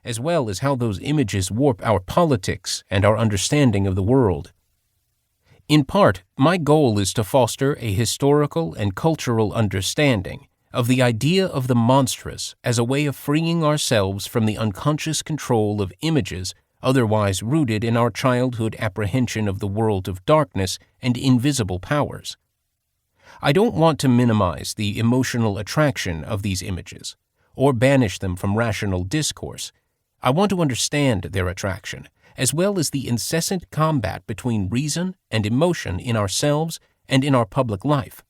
as well as how those images warp our politics and our understanding of the world. In part, my goal is to foster a historical and cultural understanding of the idea of the monstrous as a way of freeing ourselves from the unconscious control of images otherwise rooted in our childhood apprehension of the world of darkness and invisible powers. I don't want to minimize the emotional attraction of these images, or banish them from rational discourse. I want to understand their attraction, as well as the incessant combat between reason and emotion in ourselves and in our public life.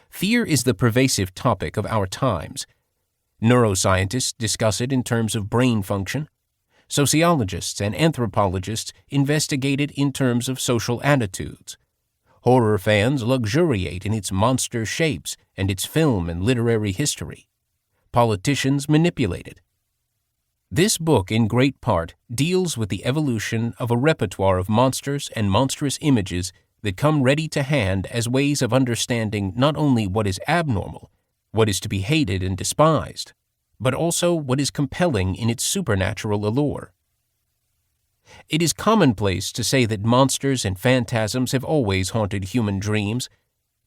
Fear is the pervasive topic of our times. Neuroscientists discuss it in terms of brain function. Sociologists and anthropologists investigate it in terms of social attitudes. Horror fans luxuriate in its monster shapes and its film and literary history. Politicians manipulate it. This book, in great part, deals with the evolution of a repertoire of monsters and monstrous images that come ready to hand as ways of understanding not only what is abnormal, what is to be hated and despised, but also what is compelling in its supernatural allure. It is commonplace to say that monsters and phantasms have always haunted human dreams,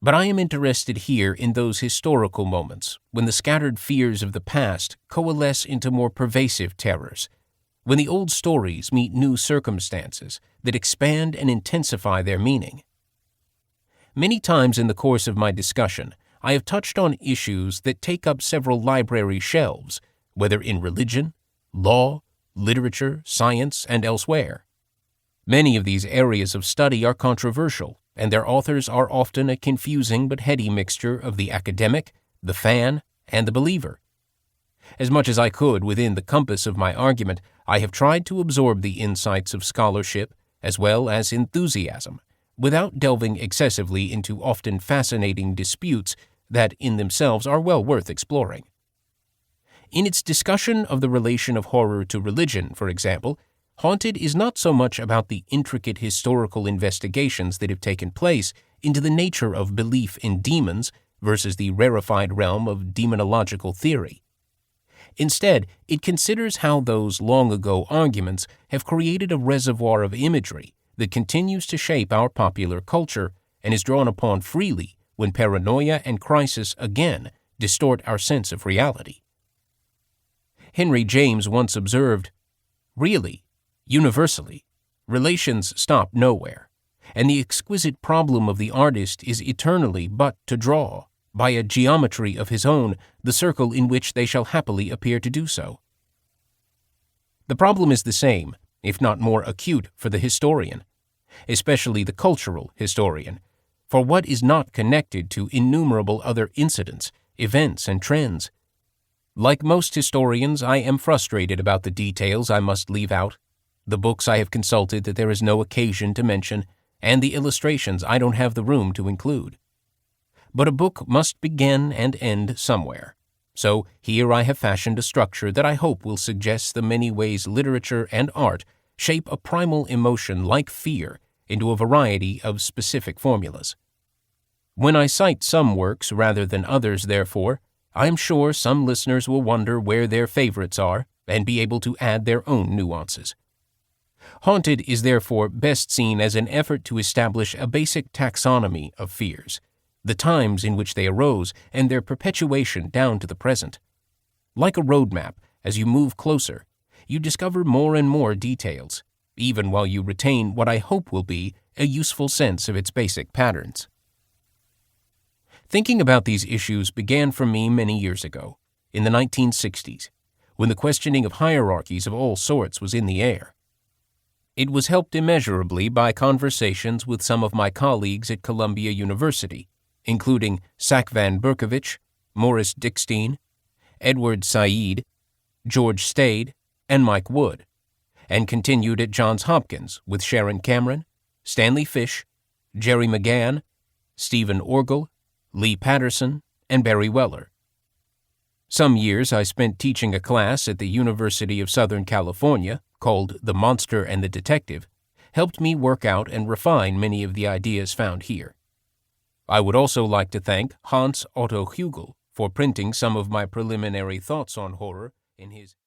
but I am interested here in those historical moments when the scattered fears of the past coalesce into more pervasive terrors, when the old stories meet new circumstances that expand and intensify their meaning. Many times in the course of my discussion, I have touched on issues that take up several library shelves, whether in religion, law, literature, science, and elsewhere. Many of these areas of study are controversial, and their authors are often a confusing but heady mixture of the academic, the fan, and the believer. As much as I could within the compass of my argument, I have tried to absorb the insights of scholarship as well as enthusiasm, without delving excessively into often fascinating disputes that in themselves are well worth exploring. In its discussion of the relation of horror to religion, for example, Haunted is not so much about the intricate historical investigations that have taken place into the nature of belief in demons versus the rarefied realm of demonological theory. Instead, it considers how those long-ago arguments have created a reservoir of imagery that continues to shape our popular culture and is drawn upon freely when paranoia and crisis again distort our sense of reality. Henry James once observed, "Really, universally, relations stop nowhere, and the exquisite problem of the artist is eternally but to draw, by a geometry of his own, the circle in which they shall happily appear to do so." The problem is the same, if not more acute, for the historian, especially the cultural historian, for what is not connected to innumerable other incidents, events, and trends? Like most historians, I am frustrated about the details I must leave out, the books I have consulted that there is no occasion to mention, and the illustrations I don't have the room to include. But a book must begin and end somewhere, so here I have fashioned a structure that I hope will suggest the many ways literature and art shape a primal emotion like fear into a variety of specific formulas. When I cite some works rather than others, therefore, I am sure some listeners will wonder where their favorites are and be able to add their own nuances. Haunted is therefore best seen as an effort to establish a basic taxonomy of fears, the times in which they arose, and their perpetuation down to the present. Like a roadmap, as you move closer, you discover more and more details, even while you retain what I hope will be a useful sense of its basic patterns. Thinking about these issues began for me many years ago, in the 1960s, when the questioning of hierarchies of all sorts was in the air. It was helped immeasurably by conversations with some of my colleagues at Columbia University, including Sack Van Berkovich, Morris Dickstein, Edward Said, George Stade, and Mike Wood, and continued at Johns Hopkins with Sharon Cameron, Stanley Fish, Jerry McGann, Stephen Orgel, Lee Patterson, and Barry Weller. Some years I spent teaching a class at the University of Southern California called The Monster and the Detective, helped me work out and refine many of the ideas found here. I would also like to thank Hans Otto Hugel for printing some of my preliminary thoughts on horror in his